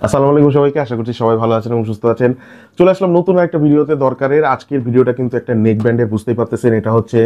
আসসালামু আলাইকুম সবাইকে, আশা করছি সবাই ভালো আছেন এবং সুস্থ আছেন। চলে আসলাম নতুন একটা ভিডিওতে। দরকারের আজকের ভিডিওটা কিন্তু একটা নেক ব্যান্ডের, বুঝতেই পারতেছেন এটা হচ্ছে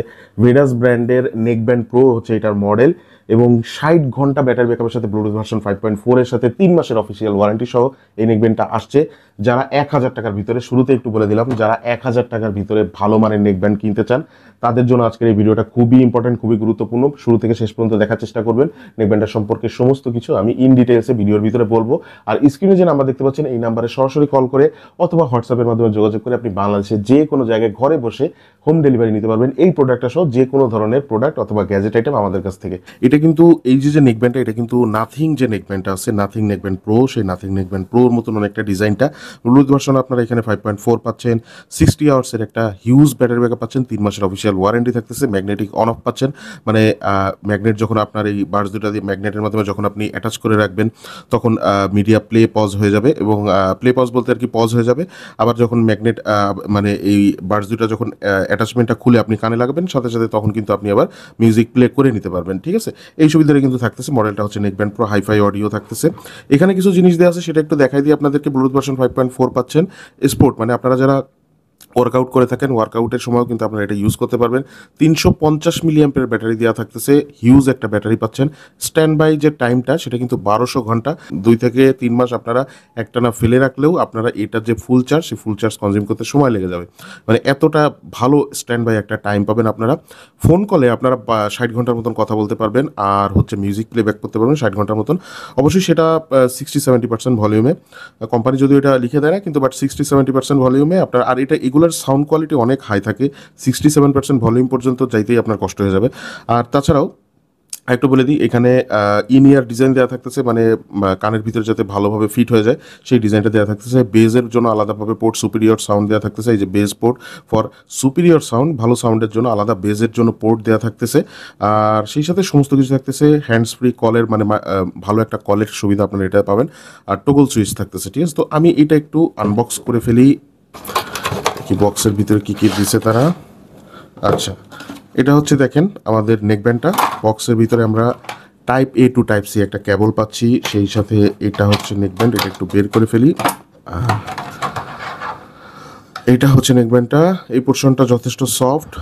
ভেনাস ব্র্যান্ডের নেক ব্যান্ড প্রো হচ্ছে এটার মডেল, এবং 60 ঘন্টা ব্যাটারি ব্যাকআপের সাথে ব্লুটুথ ভার্সন 5.4 এর সাথে 3 মাসের অফিসিয়াল ওয়ারেন্টি সহ এই নেক ব্যান্ডটা আসছে। যারা 1000 টাকার ভিতরে, শুরুতে একটু বলে দিলাম, যারা 1000 টাকার ভিতরে ভালো মানের নেক ব্যান্ড কিনতে চান তাদের জন্য আজকের এই ভিডিওটা খুবই ইম্পর্টেন্ট, খুবই গুরুত্বপূর্ণ। শুরু থেকে শেষ পর্যন্ত দেখার চেষ্টা করবেন। নেক ব্যান্ডের সম্পর্কে সমস্ত কিছু আমি ইন ডিটেলসে ভিডিওর ভিতরে বলবো। আর স্ক্রিনে যে নাম্বার দেখতে পাচ্ছেন এই নাম্বারে সরাসরি কল করে অথবা হোয়াটসঅ্যাপের মাধ্যমে যোগাযোগ করে আপনি বাংলাদেশের যে কোনো জায়গায় ঘরে বসে হোম ডেলিভারি নিতে পারবেন এই প্রোডাক্টটা সহ, যে কোনো ধরনের প্রোডাক্ট অথবা গ্যাজেট আইটেম আমাদের কাছ থেকে। এটা কিন্তু এই যে নেকব্যান্ডটা, এটা কিন্তু নাথিং যে নেকব্যান্ডটা আছে, নাথিং নেকব্যান্ড প্রো, সেই নাথিং নেকব্যান্ড প্রোর মতন অনেকটা ডিজাইনটা। ব্লুটুথ ভার্সন আপনারা এখানে 5.4 পাচ্ছেন, 60 আওয়ার্সের একটা হিউজ ব্যাটারি ব্যাকআপ পাচ্ছেন, 3 মাসের অফিসিয়াল ওয়ারেন্টি থাকতেছে, ম্যাগনেটিক অন অফ পাচ্ছেন। মানে ম্যাগনেট যখন আপনার এই বার্স দুটা দিয়ে ম্যাগনেটের মাধ্যমে যখন আপনি অ্যাটাচ করে রাখবেন তখন মিডিয়া প্লে পজ হয়ে যাবে, এবং প্লে পজ বলতে আর কি পজ হয়ে যাবে। আবার যখন ম্যাগনেট মানে এই বার্স দুটা যখন অ্যাটাচমেন্টটা খুলে আপনি কানে লাগাবেন সাথে সাথে তখন কিন্তু আপনি আবার মিউজিক প্লে করে নিতে পারবেন। ঠিক আছে, এই সুবিধাটা কিন্তু থাকতেছে। মডেলটা হচ্ছে নেকব্যান্ড প্রো, হাইফাই অডিও থাকতেছে। এখানে কিছু জিনিস দেওয়া আছে সেটা একটু দেখাই দিয়ে আপনাদেরকে। ব্লুটুথ ভার্সন 5.4 পাচ্ছেন। স্পোর্ট মানে আপনারা যারা ওয়ার্কআউট করে থাকেন, ওয়ার্কআউটের সময়ও কিন্তু আপনারা এটা ইউজ করতে পারবেন। 350 মিলিঅ্যাম্পের ব্যাটারি দেওয়া থাকতেছে, হিউজ একটা ব্যাটারি পাচ্ছেন। স্ট্যান্ড বাই যে টাইমটা সেটা কিন্তু 1200 ঘন্টা, 2 থেকে 3 মাস আপনারা একটানা ফেলে রাখলেও আপনারা এটার যে ফুল চার্জ, সেই ফুল চার্জ কনজিউম করতে সময় লেগে যাবে। মানে এতটা ভালো স্ট্যান্ড বাই একটা টাইম পাবেন আপনারা। ফোন কলে আপনারা 60 ঘন্টার মতন কথা বলতে পারবেন, আর হচ্ছে মিউজিক প্লেব্যাক করতে পারবেন 60 ঘন্টার মতন। অবশ্যই সেটা 60-70% ভলিউমে, কোম্পানি যদিও এটা লিখে দেয় না, কিন্তু বাট 60-70% ভলিউমে আপনার। আর এটা এগুলোর সাউন্ড কোয়ালিটি অনেক হাই থাকে, 67% ভলিউম পর্যন্ত যাইতেই আপনার কষ্ট হয়ে যাবে। আর তাছাড়াও একটু বলে দিই, এখানে ইনিয়ার ডিজাইন দেওয়া থাকতেছে, মানে কানের ভিতরে যাতে ভালোভাবে ফিট হয়ে যায় সেই ডিজাইনটা দেওয়া থাকতেছে। বেজের জন্য আলাদাভাবে পোর্ট, সুপিরিয়র সাউন্ড দেওয়া থাকতেছে, এই যে bass port for superior sound, ভালো সাউন্ডের জন্য আলাদা, বেজের জন্য পোর্ট দেওয়া থাকতেছে। আর সেই সাথে সমস্ত কিছু থাকতেছে। হ্যান্ডস ফ্রি কলের মানে ভালো একটা কলের সুবিধা আপনারা এটা পাবেন। আর টগল সুইচ থাকতেছে। ঠিক আছে, তো আমি এটা একটু আনবক্স করে ফেলি, কি বক্সের ভিতরে কি কি দিছে তারা। আচ্ছা, এটা হচ্ছে দেখেন আমাদের নেকব্যান্ডটা। বক্সের ভিতরে আমরা টাইপ এ টু টাইপ সি একটা কেবল পাচ্ছি, সেই সাথে এটা হচ্ছে নেকব্যান্ড। এটা একটু বের করে ফেলি। এটা হচ্ছে নেকব্যান্ডটা। এই পোর্শনটা যথেষ্ট সফট,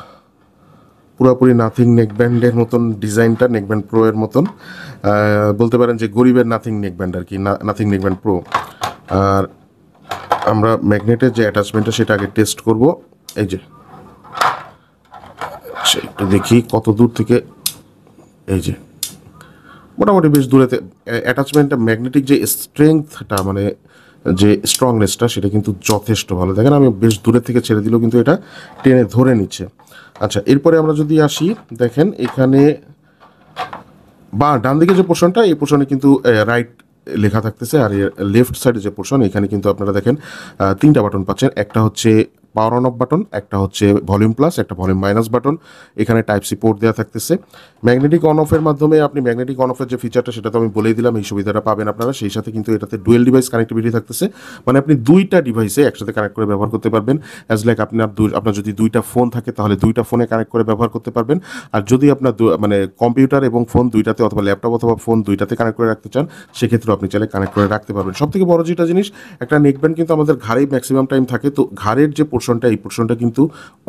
পুরোপুরি নাথিং নেকব্যান্ডের মতন ডিজাইনটা, নেকব্যান্ড প্রো এর মতন। বলতে পারেন যে গরিবের নাথিং নেকব্যান্ড আর কি, নাথিং নেকব্যান্ড প্রো। আর আমরা ম্যাগনেটের যে অ্যাটাচমেন্টটা সেটা আগে টেস্ট করব। এই যে একটু দেখি কত দূর থেকে, এই যে মোটামুটি বেশ দূরেতে অ্যাটাচমেন্টটা, ম্যাগনেটিক যে স্ট্রেংথটা মানে যে স্ট্রংনেসটা সেটা কিন্তু যথেষ্ট ভালো। দেখেন আমি বেশ দূরে থেকে ছেড়ে দিলেও কিন্তু এটা টেনে ধরে নিচ্ছে। আচ্ছা, এরপরে আমরা যদি আসি, দেখেন এখানে বা ডান দিকে যে পোর্শনটা, এই পোর্শনে কিন্তু রাইট লেখা থাকতেছে, আর লেফট সাইডে যে পোর্শন এখানে কিন্তু আপনারা দেখেন 3টা বাটন পাচ্ছেন। একটা হচ্ছে পাওয়ার অন অফ বাটন, একটা হচ্ছে ভলিউম প্লাস, একটা ভলিউম মাইনাস বাটন। এখানে টাইপ সি পোর্ট দেওয়া থাকতেছে। ম্যাগনেটিক অন অফের মাধ্যমে আপনি ম্যাগনেটিক অন অফের যে ফিচারটা সেটা তো আমি বলেই দিলাম, এই সুবিধাটা পাবেন আপনারা। সেই সাথে কিন্তু এটাতে ডুয়েল ডিভাইস কানেক্টিভিটি থাকতেছে, মানে আপনি 2টা ডিভাইসে একসাথে কানেক্ট করে ব্যবহার করতে পারবেন। অ্যাজ লাইক আপনার যদি 2টা ফোন থাকে তাহলে 2টা ফোনে কানেক্ট করে ব্যবহার করতে পারবেন। আর যদি আপনার মানে কম্পিউটার এবং ফোন 2টাতে অথবা ল্যাপটপ অথবা ফোন 2টাতে কানেক্ট করে রাখতে চান সেক্ষেত্রে আপনি চাইলে কানেক্ট করে রাখতে পারবেন। সবথেকে বড় যেটা জিনিস, একটা নেকব্যান্ড কিন্তু আমাদের ঘাড়েই ম্যাক্সিমাম টাইম থাকে, তো ঘাড়ের যে পোর্শনটা, এই পোর্শনটা কিন্তু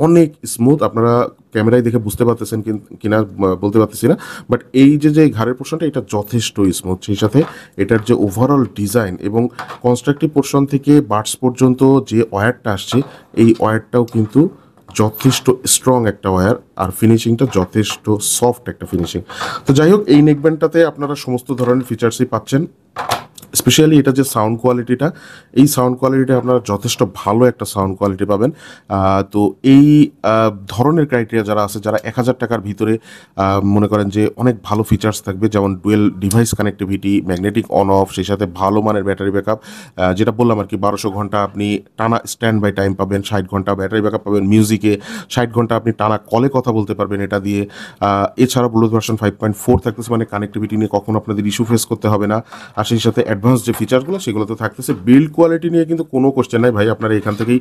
অনেক স্মুথ। আপনারা ক্যামেরায় দেখে বুঝতে পারতেছেন কিনা বলতে পারতেছি না, বাট এই যে ঘাড়ের পোর্শনটা এটা যথেষ্ট স্মুথ। সেই সাথে এটার যে ওভারঅল ডিজাইন এবং কনস্ট্রাকটিভ পোর্শন থেকে বাডস পর্যন্ত যে ওয়্যারটা আসছে, এই ওয়্যারটাও কিন্তু যথেষ্ট স্ট্রং একটা ওয়্যার, আর ফিনিশিংটা যথেষ্ট সফট একটা ফিনিশিং। তো যাই হোক, এই নেকব্যান্ডটাতে আপনারা সমস্ত ধরনের ফিচার্সই পাচ্ছেন। স্পেশালি এটা যে সাউন্ড কোয়ালিটিটা, এই সাউন্ড কোয়ালিটিটা আপনারা যথেষ্ট ভালো একটা সাউন্ড কোয়ালিটি পাবেন। তো এই ধরনের ক্রাইটেরিয়া যারা আছে, যারা 1000 টাকার ভিতরে মনে করেন যে অনেক ভালো ফিচার্স থাকবে, যেমন dual device connectivity, magnetic on of, সেই সাথে ভালো মানের ব্যাটারি ব্যাকআপ, যেটা বললাম আর কি 1200 ঘন্টা আপনি টানা স্ট্যান্ড বাই টাইম পাবেন, 60 ঘন্টা ব্যাটারি ব্যাকআপ পাবেন, মিউজিকে 60 ঘন্টা আপনি টানা কলে কথা বলতে পারবেন এটা দিয়ে। এছাড়া ব্লুটুথ ভার্সন 5.4 থাকতেছে, মানে কানেক্টিভিটি নিয়ে কখনো আপনাদের ইস্যু ফেস করতে হবে না। আর সেই সাথে অ্যাডভান্স যে ফিচারগুলো সেগুলো তো থাকতেছে। বিল্ড কোয়ালিটি নিয়ে কিন্তু কোনো কোশ্চেন নাই ভাই, আপনারা এখান থেকেই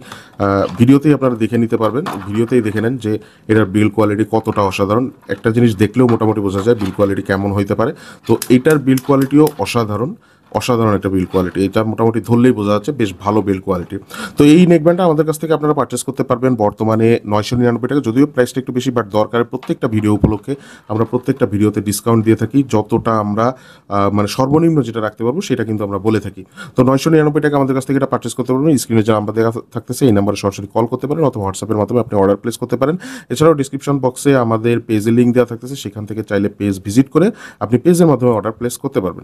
ভিডিওতেই আপনারা দেখে নিতে পারবেন। ভিডিওতেই দেখে নেন যে এটার বিল্ড কোয়ালিটি কতটা অসাধারণ। একটা জিনিস দেখলেও মোটামুটি বোঝা যায় বিল্ড কোয়ালিটি কেমন হইতে পারে। তো এটার বিল্ড কোয়ালিটিও অসাধারণ। অসাধারণ একটা বিল্ড কোয়ালিটি, এটা মোটামুটি ধরলেই বোঝা যাচ্ছে বেশ ভালো বিল্ড কোয়ালিটি। তো এই নেকব্যান্ডটা আমাদের কাছ থেকে আপনারা পারচেস করতে পারবেন বর্তমানে 999 টাকা, যদিও প্রাইসটা একটু বেশি, বাট দরকারের প্রত্যেকটা ভিডিও উপলক্ষে আমরা প্রত্যেকটা ভিডিওতে ডিসকাউন্ট দিয়ে থাকি, যতটা আমরা মানে সর্বনিম্ন যেটা রাখতে পারবো সেটা কিন্তু আমরা বলে থাকি। তো 999 টাকা আমাদের কাছ থেকে এটা পারচেস করতে পারবেন। স্ক্রিনে যে নাম্বার দেওয়া থাকতেছে এই নাম্বারে সরাসরি কল করতে পারেন অথবা হোয়াটসঅ্যাপের মাধ্যমে আপনি অর্ডার প্লেস করতে পারেন। এছাড়াও ডিসক্রিপশন বক্সে আমাদের পেজের লিঙ্ক দেওয়া থাকতেছে, সেখান থেকে চাইলে পেজ ভিজিট করে আপনি পেজের মাধ্যমে অর্ডার প্লেস করতে পারবেন।